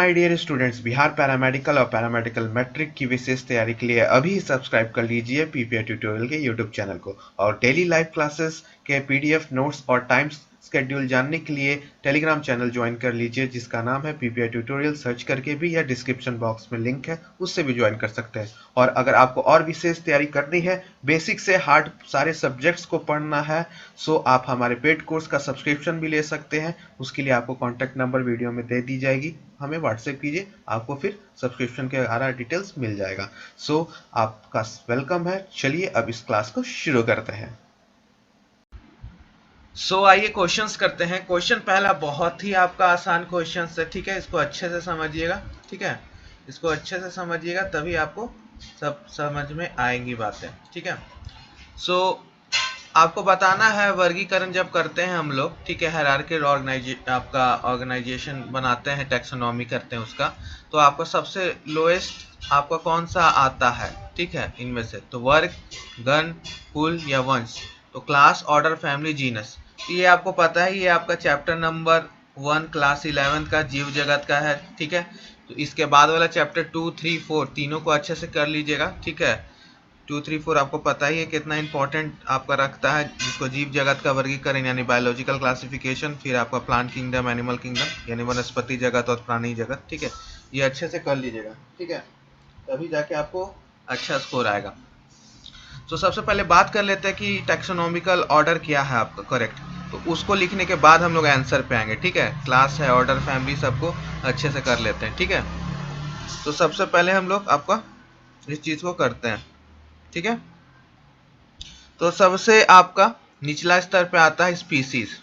My dear students, Bihar paramedical और paramedical matric की विशेष तैयारी के लिए अभी सब्सक्राइब कर लीजिए पीपीआई ट्यूटोरियल के यूट्यूब चैनल को और डेली लाइव क्लासेस के पीडीएफ नोट्स और टाइम शेड्यूल जानने के लिए टेलीग्राम चैनल ज्वाइन कर लीजिए जिसका नाम है पीपीआई ट्यूटोरियल। सर्च करके भी या डिस्क्रिप्शन बॉक्स में लिंक है उससे भी ज्वाइन कर सकते हैं। और अगर आपको और विशेष तैयारी करनी है, बेसिक से हार्ड सारे सब्जेक्ट्स को पढ़ना है, सो आप हमारे पेड कोर्स का सब्सक्रिप्शन भी ले सकते हैं। उसके लिए आपको कॉन्टैक्ट नंबर वीडियो में दे दी जाएगी, हमें व्हाट्सएप कीजिए, आपको फिर सब्सक्रिप्शन के सारा डिटेल्स मिल जाएगा। सो आपका वेलकम है। चलिए अब इस क्लास को शुरू करते हैं। आइए क्वेश्चंस करते हैं। क्वेश्चन पहला बहुत ही आपका आसान क्वेश्चन है, ठीक है। इसको अच्छे से समझिएगा, ठीक है। इसको अच्छे से समझिएगा तभी आपको सब समझ में आएंगी बातें, ठीक है। आपको बताना है वर्गीकरण जब करते हैं हम लोग, ठीक है, हायरार्किकल आपका ऑर्गेनाइजेशन बनाते हैं, टैक्सोनॉमी करते हैं उसका, तो आपको सबसे लोएस्ट आपका कौन सा आता है, ठीक है, इनमें से। तो वर्ग, गण, कुल या वंश। तो क्लास, ऑर्डर, फैमिली, जीनस, ये आपको पता है, ये आपका चैप्टर नंबर 1 क्लास 11 का जीव जगत का है, ठीक है। तो इसके बाद वाला चैप्टर 2, 3, 4 तीनों को अच्छे से कर लीजिएगा, ठीक है। 2, 3, 4 आपको पता ही है कितना इंपॉर्टेंट आपका रखता है, जिसको जीव जगत का वर्गीकरण यानी बायोलॉजिकल क्लासिफिकेशन, फिर आपका प्लांट किंगडम, एनिमल किंगडम यानी वनस्पति जगत और प्राणी जगत, ठीक है। ये अच्छे से कर लीजिएगा, ठीक है, तभी जाके आपको अच्छा स्कोर आएगा। तो सबसे पहले बात कर लेते हैं कि टैक्सोनॉमिकल ऑर्डर क्या है आपका, करेक्ट। तो उसको लिखने के बाद हम लोग आंसर पे आएंगे, ठीक है। क्लास है, ऑर्डर, फैमिली, सबको अच्छे से कर लेते हैं, ठीक है। तो सबसे पहले हम लोग आपका इस चीज को करते हैं, ठीक है। तो सबसे आपका निचला स्तर पे आता है स्पीसीज,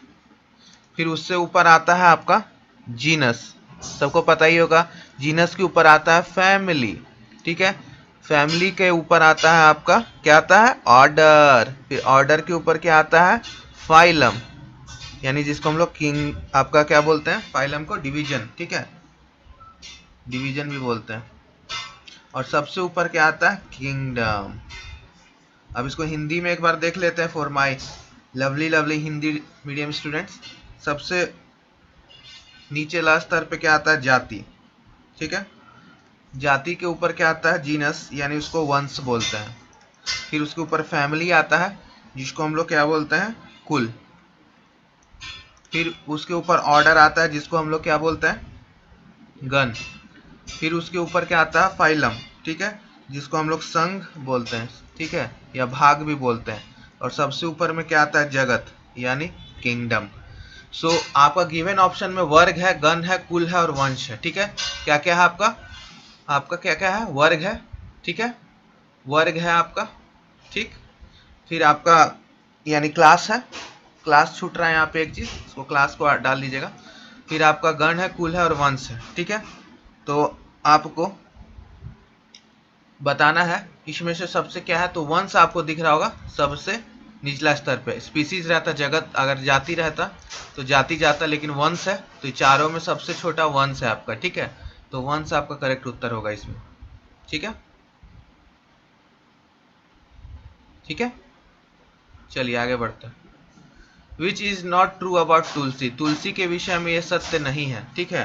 फिर उससे ऊपर आता है आपका जीनस, सबको पता ही होगा। जीनस के ऊपर आता है फैमिली, ठीक है। फैमिली के ऊपर आता है आपका क्या आता है, ऑर्डर, फिर ऑर्डर के ऊपर क्या आता है, फाइलम, यानी जिसको हम लोग किंग आपका क्या बोलते हैं, फाइलम को डिवीजन, ठीक है, डिवीजन भी बोलते हैं। और सबसे ऊपर क्या आता है, किंगडम। अब इसको हिंदी में एक बार देख लेते हैं for my lovely Hindi medium students. सबसे नीचे लास्ट स्तर पे क्या आता है, जाति, ठीक है। जाति के ऊपर क्या आता है, जीनस, यानी उसको वंश बोलते हैं। फिर उसके ऊपर फैमिली आता है जिसको हम लोग क्या बोलते हैं, कुल। फिर उसके ऊपर ऑर्डर आता है जिसको हम लोग क्या बोलते हैं, गण। फिर उसके ऊपर क्या आता है, फाइलम, ठीक है, जिसको हम लोग संघ बोलते हैं, ठीक है, या भाग भी बोलते हैं। और सबसे ऊपर में क्या आता है, जगत, यानी किंगडम। आपका गिवन ऑप्शन में वर्ग है, गण है, कुल है और वंश है, ठीक है। क्या क्या है आपका क्या क्या है, वर्ग है, ठीक है, वर्ग है आपका, ठीक। फिर आपका यानी क्लास है, क्लास छूट रहा है यहाँ पे एक चीज, इसको क्लास को डाल लीजिएगा। फिर आपका गण है, कुल है और वंश है, ठीक है। तो आपको बताना है इसमें से सबसे क्या है, तो वंश आपको दिख रहा होगा सबसे निचला स्तर पे। स्पीसीज रहता, जगत, अगर जाति रहता तो जाति जाता, लेकिन वंश है तो चारों में सबसे छोटा वंश है आपका, ठीक है। तो वंश आपका करेक्ट उत्तर होगा इसमें, ठीक है, ठीक है। चलिए आगे बढ़ते हैं। Which is not true about tulsi, तुलसी के विषय में ये सत्य नहीं है, ठीक है।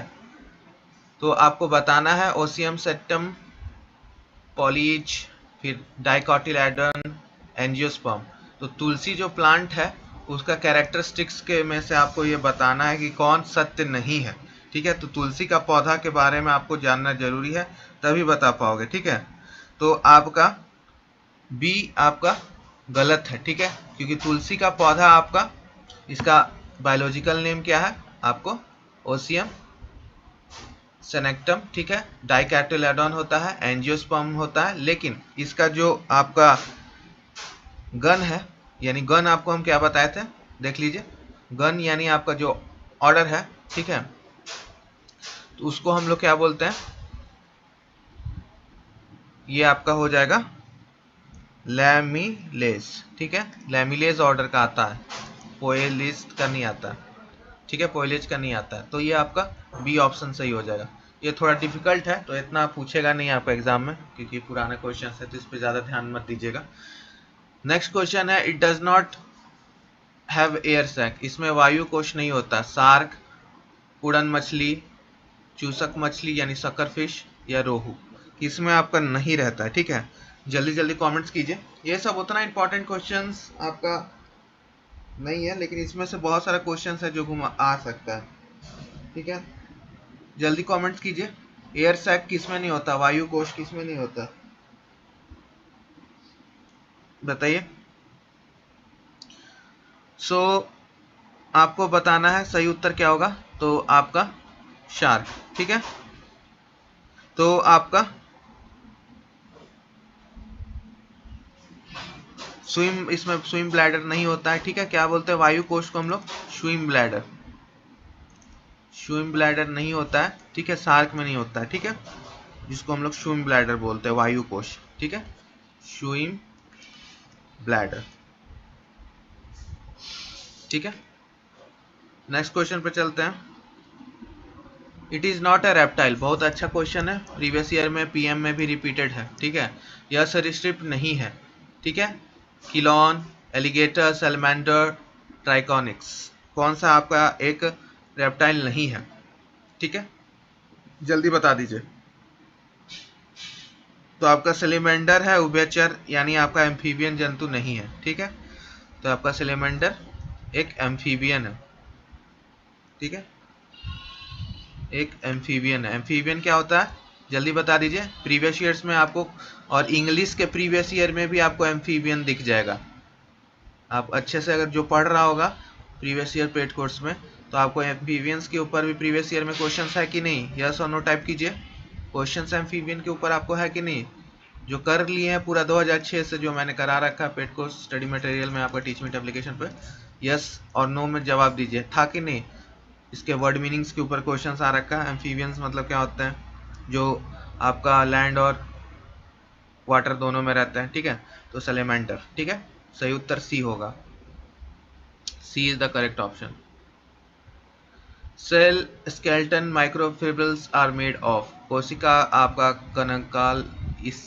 तो आपको बताना है ओसियम सेप्टम, पॉलीज, फिर डाइकोटिलेडन, एंजियोस्पर्म। तो तुलसी जो प्लांट है उसका कैरेक्टरिस्टिक्स के में से आपको ये बताना है कि कौन सत्य नहीं है, ठीक है। तो तुलसी का पौधा के बारे में आपको जानना जरूरी है, तभी बता पाओगे, ठीक है। तो आपका बी आपका गलत है, ठीक है, क्योंकि तुलसी का पौधा आपका, इसका बायोलॉजिकल नेम क्या है आपको, ओसियम सेनेक्टम, ठीक है। डाइकोटिलेडॉन होता है, एंजियोस्पर्म होता है, लेकिन इसका जो आपका गण है, यानी गण आपको हम क्या बताए थे, देख लीजिए। गण यानी आपका जो ऑर्डर है, ठीक है, तो उसको हम लोग क्या बोलते हैं, ये आपका हो जाएगा लैमिलेज, ठीक है। लैमिलेज ऑर्डर का आता है, पोएलिज का नहीं आता, ठीक है, पोएलिज का नहीं आता है। तो ये आपका बी ऑप्शन सही हो जाएगा। ये थोड़ा डिफिकल्ट है तो इतना पूछेगा नहीं आपका एग्जाम में, क्योंकि पुराने क्वेश्चन है तो इस पर ज्यादा ध्यान मत दीजिएगा। नेक्स्ट क्वेश्चन है, it does not have air sac, इसमें वायु कोश नहीं होता। शार्क, उड़न मछली, चूसक मछली यानी सकर फिश या रोहू, इसमें आपका नहीं रहता है। ठीक है, जल्दी जल्दी कमेंट्स कीजिए। ये सब उतना इंपॉर्टेंट क्वेश्चंस आपका नहीं है, लेकिन इसमें से बहुत सारा क्वेश्चंस है जो घुमा आ सकता है। ठीक है, जल्दी कमेंट्स कीजिए। एयर सैक किसमें नहीं होता, वायु कोश किसमें नहीं होता, बताइए। सो आपको बताना है सही उत्तर क्या होगा, तो आपका शार्क। ठीक है, तो आपका स्विम, इसमें स्विम ब्लैडर नहीं होता है। ठीक है, क्या बोलते हैं वायु कोश को हम लोग, स्विम ब्लैडर। स्विम ब्लैडर नहीं होता है। ठीक है, शार्क में नहीं होता है। ठीक है, जिसको हम लोग स्विम ब्लैडर बोलते हैं, वायु कोश। ठीक है, स्विम ब्लैडर। ठीक है, नेक्स्ट क्वेश्चन पे चलते हैं। It is not a reptile, बहुत अच्छा क्वेश्चन है, प्रीवियस ईयर में पीएम में भी रिपीटेड है। ठीक है, यह सरीसृप नहीं है। ठीक है, किलॉन, एलिगेटर, सैलमेंडर, ट्राइकोनिक्स, कौन सा आपका एक रेप्टाइल नहीं है। ठीक है, जल्दी बता दीजिए। तो आपका सैलमेंडर है, उभयचर यानी आपका एम्फीबियन जंतु नहीं है। ठीक है, तो आपका सैलमेंडर एक एम्फीबियन है। ठीक है, एक एम्फीबियन है। एम्फीबियन क्या होता है, जल्दी बता दीजिए। प्रीवियस ईयर्स में आपको, और इंग्लिश के प्रीवियस ईयर में भी आपको एम्फीबियन दिख जाएगा। आप अच्छे से अगर जो पढ़ रहा होगा प्रीवियस ईयर पेड कोर्स में, तो आपको एम्फीबियंस के ऊपर भी प्रीवियस ईयर में क्वेश्चंस है कि नहीं, यस और नो टाइप कीजिए। क्वेश्चंस एम्फीबियन के ऊपर आपको है कि नहीं, जो कर लिए हैं पूरा 2006 से जो मैंने करा रखा है पेड कोर्स स्टडी मटेरियल में आपका टीच मीट एप्लीकेशन पे, यस और नो में जवाब दीजिए, था कि नहीं। इसके वर्ड मीनिंग्स के ऊपर क्वेश्चंस आ रखा है। एम्फीबियंस मतलब क्या होता है, जो आपका लैंड और वाटर दोनों में रहते हैं। ठीक है, तो सैलमेंडर। ठीक है, सही उत्तर सी होगा, C is the correct option. Cell skeleton microfibrils are made of, कोशिका आपका कंकाल इस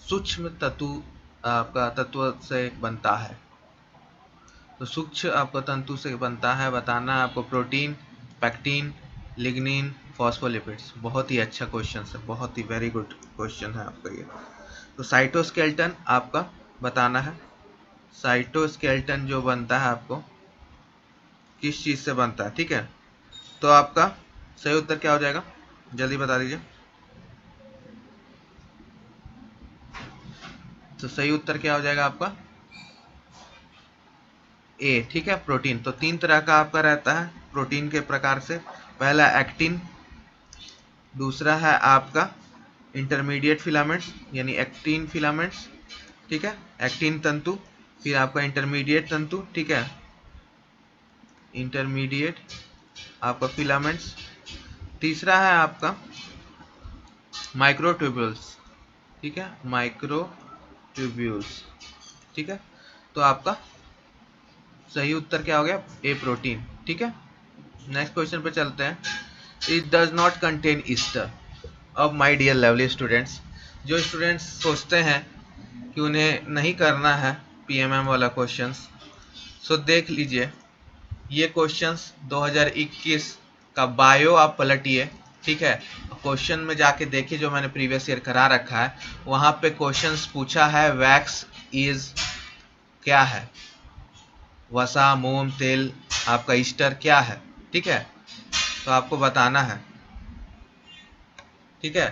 सूक्ष्म तत्व आपका तत्व से बनता है। तो सूक्ष्म आपका तंतु से बनता है, बताना है आपको। Protein, pectin, lignin, phospholipids. बहुत ही अच्छा क्वेश्चन है, बहुत ही वेरी गुड क्वेश्चन है आपका ये। तो साइटोस्केलेटन आपका बताना है। साइटोस्केलेटन जो बनता है आपको किस चीज से बनता है। ठीक है, तो आपका सही उत्तर क्या हो जाएगा, जल्दी बता दीजिए। तो सही उत्तर क्या हो जाएगा आपका ए। ठीक है, प्रोटीन। तो तीन तरह का आपका रहता है प्रोटीन के प्रकार से। पहला एक्टिन, दूसरा है आपका इंटरमीडिएट फिलामेंट्स यानी एक्टिन फिलामेंट्स। ठीक है, एक्टिन तंतु, फिर आपका इंटरमीडिएट तंतु। ठीक है, इंटरमीडिएट आपका फिलामेंट्स। तीसरा है आपका माइक्रोट्यूब्यूल्स। ठीक है, माइक्रोट्यूब्यूल्स। ठीक है, तो आपका सही उत्तर क्या हो गया, ए प्रोटीन। ठीक है, नेक्स्ट क्वेश्चन पे चलते हैं। It does not contain Easter. अब माय डियर लवली स्टूडेंट्स, जो स्टूडेंट्स सोचते हैं कि उन्हें नहीं करना है पीएमएम वाला क्वेश्चंस, सो देख लीजिए ये क्वेश्चंस 2021 का बायो आप पलटिए। ठीक है, क्वेश्चन में जाके देखिए जो मैंने प्रीवियस ईयर करा रखा है, वहां पे क्वेश्चंस पूछा है वैक्स इज क्या है, वसा, मोम, तेल, आपका ईस्टर क्या है। ठीक है, तो आपको बताना है। ठीक है,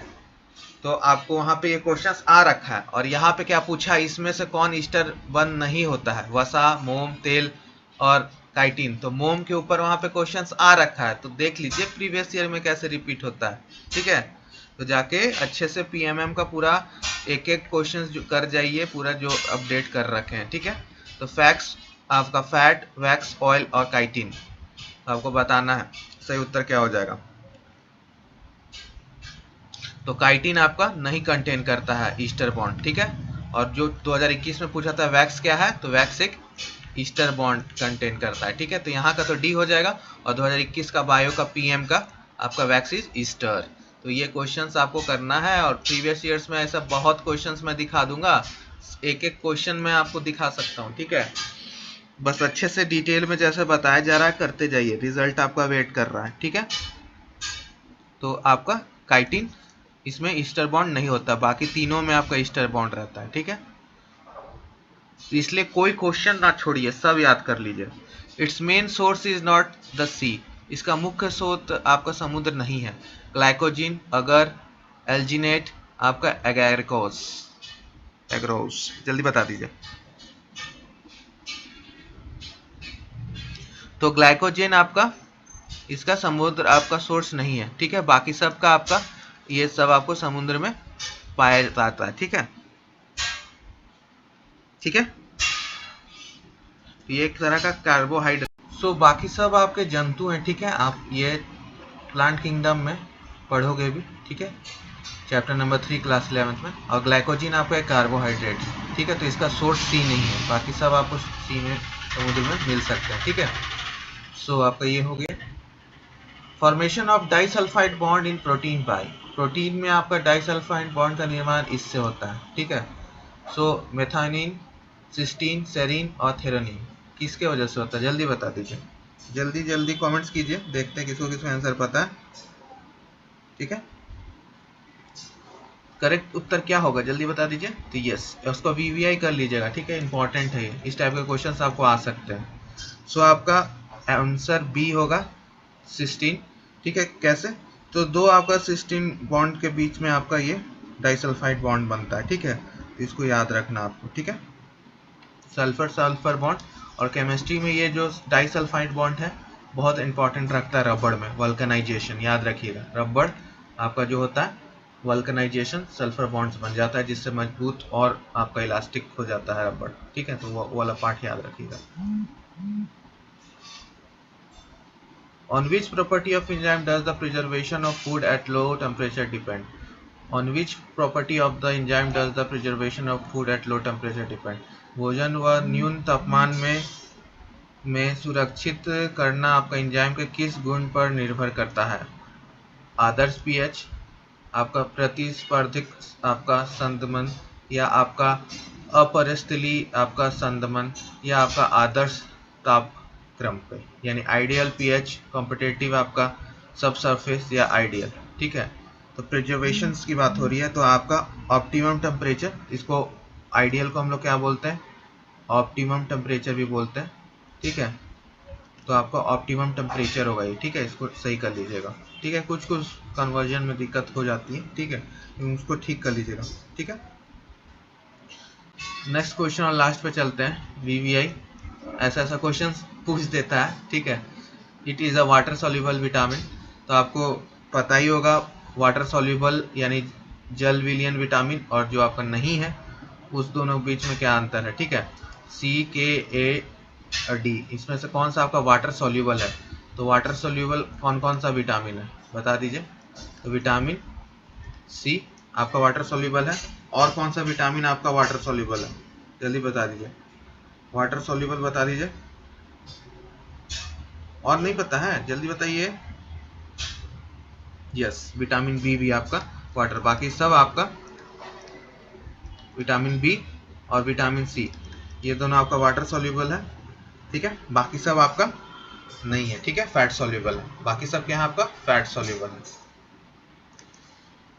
तो आपको वहां पे ये क्वेश्चंस आ रखा है, और यहाँ पे क्या पूछा, इसमें से कौन ईस्टर बंद नहीं होता है, वसा, मोम, तेल और काइटिन। तो मोम के ऊपर वहां पे क्वेश्चंस आ रखा है, तो देख लीजिए प्रीवियस ईयर में कैसे रिपीट होता है। ठीक है, तो जाके अच्छे से पीएमएम का पूरा एक एक क्वेश्चन कर जाइए, पूरा जो अपडेट कर रखे हैं। ठीक है, तो फैक्ट्स आपका फैट, वैक्स, ऑयल और काइटिन, आपको बताना है सही उत्तर क्या हो जाएगा। तो काइटिन आपका नहीं कंटेन करता है ईस्टर बॉन्ड। ठीक है, और जो 2021 में पूछा था वैक्स क्या है, तो वैक्स एक ईस्टर बॉन्ड कंटेन करता है। ठीक है, तो यहाँ का तो डी हो जाएगा, और 2021 का बायो का पीएम का आपका वैक्स इज ईस्टर। तो ये क्वेश्चंस आपको करना है, और प्रीवियस ईयर्स में ऐसा बहुत क्वेश्चंस मैं दिखा दूंगा, एक एक क्वेश्चन मैं आपको दिखा सकता हूँ। ठीक है, बस अच्छे से डिटेल में जैसे बताया जा रहा है करते जाइए, रिजल्ट आपका वेट कर रहा है। ठीक है, तो आपका काइटिन इसमें ईस्टर बॉन्ड नहीं होता, बाकी तीनों में आपका ईस्टर बॉन्ड रहता है, ठीक है। इसलिए कोई क्वेश्चन ना छोड़िए, सब याद कर लीजिए। Its main source is not the C, इसका मुख्य स्रोत आपका समुद्र नहीं है। ग्लाइकोजिन, अगर, एल्जिनेट, आपका एगैरिकोस, एग्रोस, जल्दी बता दीजिए। तो ग्लाइकोजन आपका इसका समुद्र आपका सोर्स नहीं है, ठीक है। बाकी सब का आपका ये सब आपको समुद्र में पाया जाता है, ठीक है, ठीक है। ये एक तरह का कार्बोहाइड्रेट। सो बाकी सब आपके जंतु हैं, ठीक है। आप ये प्लांट किंगडम में पढ़ोगे भी, ठीक है, चैप्टर नंबर 3 क्लास 11 में। और ग्लाइकोजिन आपका एक कार्बोहाइड्रेट, ठीक है, तो इसका सोर्स सी नहीं है, बाकी सब आपको सी में समुद्र में मिल सकते हैं, ठीक है। सो आपका ये हो गया। Formation of disulphide bond in protein bye, protein में आपका डाइसल्फाइड बॉन्ड का निर्माण इससे होता है, ठीक है। सो मेथानिन, सिस्टीन, सेरीन और थेरोनिन किसके वजह से होता है, जल्दी बता दीजिए। जल्दी जल्दी कमेंट्स कीजिए, देखते हैं किसको किसको आंसर पता है, ठीक है। करेक्ट उत्तर क्या होगा, जल्दी बता दीजिए। तो यस, उसको वीवीआई कर लीजिएगा, ठीक है, इंपॉर्टेंट है ये, इस टाइप के क्वेश्चंस आपको आ सकते हैं। सो आपका आंसर बी होगा, सिस्टीन, ठीक है। कैसे, तो दो आपका सिस्टीन बॉन्ड के बीच में आपका ये डाइसल्फाइड बॉन्ड बनता है, ठीक है, तो इसको याद रखना आपको, ठीक है। सल्फर सल्फर बॉन्ड, और केमिस्ट्री में ये जो डाइसल्फाइड बॉन्ड है बहुत इंपॉर्टेंट रखता है रबड़ में, वल्कनाइजेशन, याद रखिएगा। रबड़ आपका जो होता है वल्कनाइजेशन, सल्फर बॉन्ड्स बन जाता है जिससे मजबूत और आपका इलास्टिक हो जाता है रबड़, ठीक है, तो वो वाला पार्ट याद रखिएगा। On which property of enzyme does the preservation of food at low temperature depend? On which property of the enzyme does the preservation of food at low temperature depend? भोजन व न्यून तापमान में सुरक्षित करना आपका एंजाइम के किस गुण पर निर्भर करता है? आदर्श पीएच, आपका प्रतिस्पर्धिक आपका संदमन, या आपका अपरिस्थलीय आपका संदमन, या आपका आदर्श ताप क्रम पे, यानी आइडियल पीएच, कॉम्पिटिटिव आपका सब सरफेस, या आइडियल, ठीक है। तो प्रिजर्वेशन की बात हो रही है, तो आपका ऑप्टिमम टेम्परेचर, इसको आइडियल को हम लोग क्या बोलते हैं, ऑप्टिमम टेम्परेचर भी बोलते हैं, ठीक है। तो आपका ऑप्टिमम टेम्परेचर होगा ये, ठीक है, इसको सही कर लीजिएगा, ठीक है। कुछ कुछ कन्वर्जन में दिक्कत हो जाती है, ठीक है, उसको ठीक कर लीजिएगा, ठीक है। नेक्स्ट क्वेश्चन और लास्ट पे चलते हैं। वीवीआई ऐसा ऐसा क्वेश्चन पूछ देता है, ठीक है। It is a water soluble vitamin, तो आपको पता ही होगा वाटर सॉल्युबल यानी जल विलयन विटामिन, और जो आपका नहीं है उस दोनों के बीच में क्या अंतर है, ठीक है। सी, के, ए और डी, इसमें से कौन सा आपका वाटर सॉल्युबल है? तो वाटर सॉल्युबल कौन कौन सा विटामिन है बता दीजिए। तो विटामिन सी आपका वाटर सॉल्युबल है, और कौन सा विटामिन आपका वाटर सॉल्युबल है, जल्दी बता दीजिए। वाटर सॉल्युबल बता दीजिए, और नहीं पता है जल्दी बताइए। यस, विटामिन बी भी आपका वाटर, बाकी सब आपका विटामिन बी और विटामिन सी ये दोनों आपका वाटर सॉल्युबल है, ठीक है। बाकी सब आपका नहीं है, ठीक है, फैट सॉल्युबल है, बाकी सब क्या है आपका फैट सॉल्युबल है।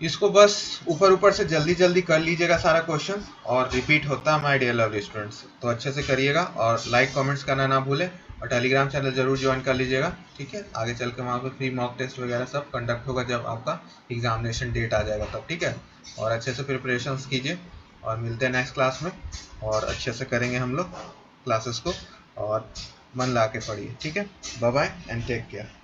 इसको बस ऊपर ऊपर से जल्दी जल्दी कर लीजिएगा सारा क्वेश्चन, और रिपीट होता है माय डियर लवली स्टूडेंट्स, तो अच्छे से करिएगा, और लाइक कमेंट्स करना ना भूलें, और टेलीग्राम चैनल जरूर ज्वाइन कर लीजिएगा, ठीक है। आगे चल के वहाँ पे फ्री मॉक टेस्ट वगैरह सब कंडक्ट होगा जब आपका एग्जामिनेशन डेट आ जाएगा तब, ठीक है। और अच्छे से प्रिपरेशंस कीजिए, और मिलते हैं नेक्स्ट क्लास में, और अच्छे से करेंगे हम लोग क्लासेस को, और मन ला के पढ़िए, ठीक है। Bye bye and take care.